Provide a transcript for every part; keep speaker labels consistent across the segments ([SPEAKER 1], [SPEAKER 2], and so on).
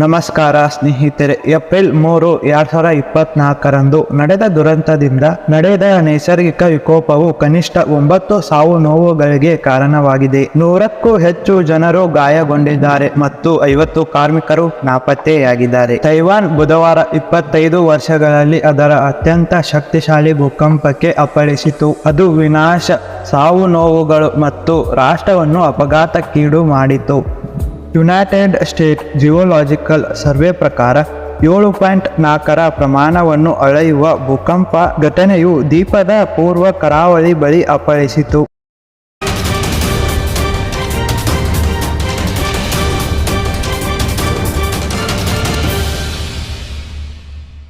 [SPEAKER 1] ನಮಸ್ಕಾರ ಸ್ನೇಹಿತರೆ. ಏಪ್ರಿಲ್ 3, 2024ರಂದು ನಡೆದ ದುರಂತದಿಂದ ನಡೆದ ನೈಸರ್ಗಿಕ ವಿಕೋಪವು ಕನಿಷ್ಠ 9 ಸಾವು ನೋವುಗಳಿಗೆ ಕಾರಣವಾಗಿದೆ. 100ಕ್ಕೂ ಹೆಚ್ಚು ಜನರು ಗಾಯಗೊಂಡಿದ್ದಾರೆ ಮತ್ತು 50 ಕಾರ್ಮಿಕರು ನಾಪತ್ತೆಯಾಗಿದ್ದಾರೆ. ತೈವಾನ್ ಬುಧವಾರ 25 ವರ್ಷಗಳಲ್ಲಿ ಅದರ ಅತ್ಯಂತ ಶಕ್ತಿಶಾಲಿ ಭೂಕಂಪಕ್ಕೆ ಅಪ್ಪಳಿಸಿತು. ಅದು ವಿನಾಶ, ಸಾವು ನೋವುಗಳು ಮತ್ತು ರಾಷ್ಟ್ರವನ್ನು ಅಪಘಾತಕ್ಕೀಡು ಮಾಡಿತು. ಯುನೈಟೆಡ್ ಸ್ಟೇಟ್ಸ್ ಜಿಯೋಲಾಜಿಕಲ್ ಸರ್ವೆ ಪ್ರಕಾರ 7.4ರ ಪ್ರಮಾಣವನ್ನು ಅಳೆಯುವ ಭೂಕಂಪ ಘಟನೆಯು ದ್ವೀಪದ ಪೂರ್ವ ಕರಾವಳಿ ಬಳಿ ಅಪ್ಪಳಿಸಿತು.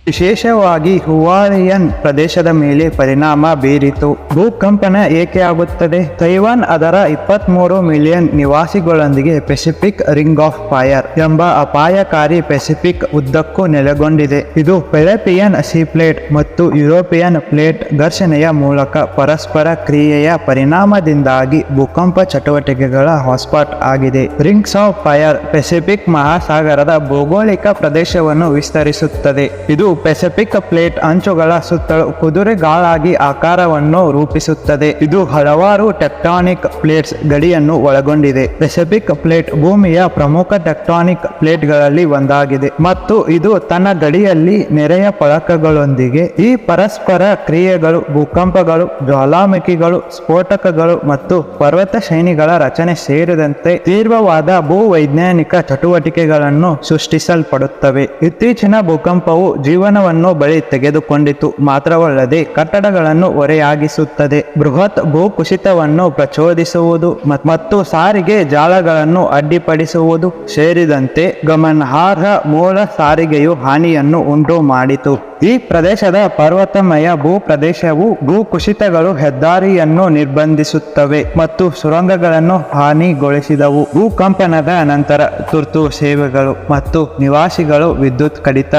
[SPEAKER 1] ವಿಶೇಷವಾಗಿ ಹುವಾಲಿಯನ್ ಪ್ರದೇಶದ ಮೇಲೆ ಪರಿಣಾಮ ಬೀರಿತು. ಭೂಕಂಪನ ಏಕೆ ಆಗುತ್ತದೆ? ತೈವಾನ್ ಅದರ 23 ಮಿಲಿಯನ್ ನಿವಾಸಿಗಳೊಂದಿಗೆ ಪೆಸಿಫಿಕ್ ರಿಂಗ್ ಆಫ್ ಫೈರ್ ಎಂಬ ಅಪಾಯಕಾರಿ ಪೆಸಿಫಿಕ್ ಉದ್ದಕ್ಕೂ ನೆಲೆಗೊಂಡಿದೆ. ಇದು ಯುರೋಪಿಯನ್ ಸೀ ಪ್ಲೇಟ್ ಮತ್ತು ಯುರೋಪಿಯನ್ ಪ್ಲೇಟ್ ಘರ್ಷಣೆಯ ಮೂಲಕ ಪರಸ್ಪರ ಕ್ರಿಯೆಯ ಪರಿಣಾಮದಿಂದಾಗಿ ಭೂಕಂಪ ಚಟುವಟಿಕೆಗಳ ಹಾಟ್ಸ್ಪಾಟ್ ಆಗಿದೆ. ರಿಂಗ್ಸ್ ಆಫ್ ಫೈರ್ ಪೆಸಿಫಿಕ್ ಮಹಾಸಾಗರದ ಭೌಗೋಳಿಕ ಪ್ರದೇಶವನ್ನು ವಿಸ್ತರಿಸುತ್ತದೆ. ಇದು ಪೆಸಿಫಿಕ್ ಪ್ಲೇಟ್ ಅಂಚುಗಳ ಸುತ್ತಲೂ ಕುದುರೆಗಾಳಾಗಿ ಆಕಾರವನ್ನು ರೂಪಿಸುತ್ತದೆ. ಇದು ಹಲವಾರು ಟೆಕ್ಟಾನಿಕ್ ಪ್ಲೇಟ್ಸ್ ಗಡಿಯನ್ನು ಒಳಗೊಂಡಿದೆ. ಪೆಸಿಫಿಕ್ ಪ್ಲೇಟ್ ಭೂಮಿಯ ಪ್ರಮುಖ ಟೆಕ್ಟಾನಿಕ್ ಪ್ಲೇಟ್ಗಳಲ್ಲಿ ಒಂದಾಗಿದೆ ಮತ್ತು ಇದು ತನ್ನ ಗಡಿಯಲ್ಲಿ ನೆರೆಯ ಫಲಕಗಳೊಂದಿಗೆ ಈ ಪರಸ್ಪರ ಕ್ರಿಯೆಗಳು ಭೂಕಂಪಗಳು, ಜ್ವಾಲಾಮುಖಿಗಳು, ಸ್ಫೋಟಕಗಳು ಮತ್ತು ಪರ್ವತ ಶ್ರೇಣಿಗಳ ರಚನೆ ಸೇರಿದಂತೆ ತೀವ್ರವಾದ ಭೂವೈಜ್ಞಾನಿಕ ಚಟುವಟಿಕೆಗಳನ್ನು ಸೃಷ್ಟಿಸಲ್ಪಡುತ್ತವೆ. ಇತ್ತೀಚಿನ ಭೂಕಂಪವು ಜೀವನವನ್ನು ಬಳಿ ತೆಗೆದುಕೊಂಡಿತು ಮಾತ್ರವಲ್ಲದೆ ಕಟ್ಟಡಗಳನ್ನು ಹೊರೆಯಾಗಿಸುತ್ತದೆ, ಬೃಹತ್ ಭೂಕುಸಿತವನ್ನು ಪ್ರಚೋದಿಸುವುದು ಮತ್ತು ಸಾರಿಗೆ ಜಾಲಗಳನ್ನು ಅಡ್ಡಿಪಡಿಸುವುದು ಸೇರಿದಂತೆ ಗಮನಾರ್ಹ ಮೂಲ ಸಾರಿಗೆಯು ಹಾನಿಯನ್ನು ಉಂಟು ಮಾಡಿತು. ಈ ಪ್ರದೇಶದ ಪರ್ವತಮಯ ಭೂಪ್ರದೇಶವು ಭೂಕುಸಿತಗಳು ಹೆದ್ದಾರಿಯನ್ನು ನಿರ್ಬಂಧಿಸುತ್ತವೆ ಮತ್ತು ಸುರಂಗಗಳನ್ನು ಹಾನಿಗೊಳಿಸಿದವು. ಭೂಕಂಪನದ ನಂತರ ತುರ್ತು ಸೇವೆಗಳು ಮತ್ತು ನಿವಾಸಿಗಳು ವಿದ್ಯುತ್ ಕಡಿತ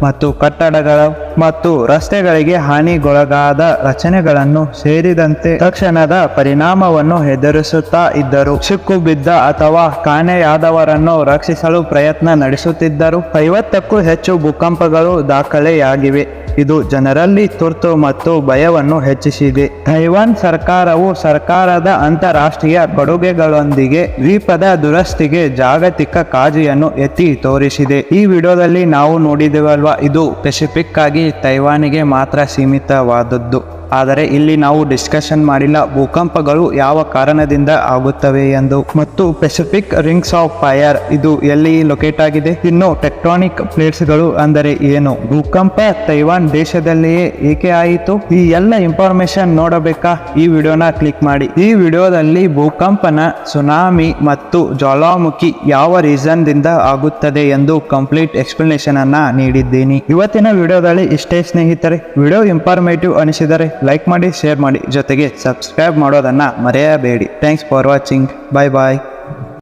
[SPEAKER 1] ಮತ್ತು ಕಟ್ಟಡಗಳು ಮತ್ತು ರಸ್ತೆಗಳಿಗೆ ಹಾನಿಗೊಳಗಾದ ರಚನೆಗಳನ್ನು ಸೇರಿದಂತೆ ತಕ್ಷಣದ ಪರಿಣಾಮವನ್ನು ಎದುರಿಸುತ್ತಾ ಇದ್ದರು. ಸಿಕ್ಕು ಬಿದ್ದ ಅಥವಾ ಕಾಣೆಯಾದವರನ್ನು ರಕ್ಷಿಸಲು ಪ್ರಯತ್ನ ನಡೆಸುತ್ತಿದ್ದರು. 50ಕ್ಕೂ ಹೆಚ್ಚು ಭೂಕಂಪಗಳು ದಾಖಲೆಯಾಗಿವೆ. ಇದು ಜನರಲ್ಲಿ ತುರ್ತು ಮತ್ತು ಭಯವನ್ನು ಹೆಚ್ಚಿಸಿದೆ. ತೈವಾನ್ ಸರ್ಕಾರವು ಸರ್ಕಾರದ ಅಂತಾರಾಷ್ಟ್ರೀಯ ಕೊಡುಗೆಗಳೊಂದಿಗೆ ದ್ವೀಪದ ದುರಸ್ತಿಗೆ ಜಾಗತಿಕ ಕಾಳಜಿಯನ್ನು ಎತ್ತಿ ತೋರಿಸಿದೆ. ಈ ವಿಡಿಯೋದಲ್ಲಿ ನಾವು ನೋಡಿದೆವಲ್ವಾ, ಇದು ಪೆಸಿಫಿಕ್ ಆಗಿ ತೈವಾನಿಗೆ ಮಾತ್ರ ಸೀಮಿತವಾದದ್ದು. ಆದರೆ ಇಲ್ಲಿ ನಾವು ಡಿಸ್ಕಷನ್ ಮಾಡಿಲ್ಲ ಭೂಕಂಪಗಳು ಯಾವ ಕಾರಣದಿಂದ ಆಗುತ್ತವೆ ಎಂದು ಮತ್ತು ಪೆಸಿಫಿಕ್ ರಿಂಗ್ಸ್ ಆಫ್ ಫೈರ್ ಇದು ಎಲ್ಲಿ ಲೊಕೇಟ್ ಆಗಿದೆ, ಇನ್ನು ಟೆಕ್ಟಾನಿಕ್ ಪ್ಲೇಟ್ಸ್ಗಳು ಅಂದರೆ ಏನು, ಭೂಕಂಪ ತೈವಾನ್ ದೇಶದಲ್ಲಿಯೇ ಏಕೆ ಆಯಿತು, ಈ ಎಲ್ಲ ಇನ್ಫಾರ್ಮೇಶನ್ ನೋಡಬೇಕಾ ಈ ವಿಡಿಯೋನ ಕ್ಲಿಕ್ ಮಾಡಿ. ಈ ವಿಡಿಯೋದಲ್ಲಿ ಭೂಕಂಪನ, ಸುನಾಮಿ ಮತ್ತು ಜ್ವಾಲಾಮುಖಿ ಯಾವ ರೀಸನ್ ದಿಂದ ಆಗುತ್ತದೆ ಎಂದು ಕಂಪ್ಲೀಟ್ ಎಕ್ಸ್ಪ್ಲನೇಷನ್ ಅನ್ನ ನೀಡಿದ್ದೀನಿ. ಇವತ್ತಿನ ವಿಡಿಯೋದಲ್ಲಿ ಇಷ್ಟೇ ಸ್ನೇಹಿತರೆ. ವಿಡಿಯೋ ಇನ್ಫಾರ್ಮೇಟಿವ್ ಅನಿಸಿದರೆ ಲೈಕ್ ಮಾಡಿ, ಶೇರ್ ಮಾಡಿ, ಜೊತೆಗೆ ಸಬ್ಸ್ಕ್ರೈಬ್ ಮಾಡೋದನ್ನ ಮರೆಯಬೇಡಿ. Thanks for watching. Bye bye.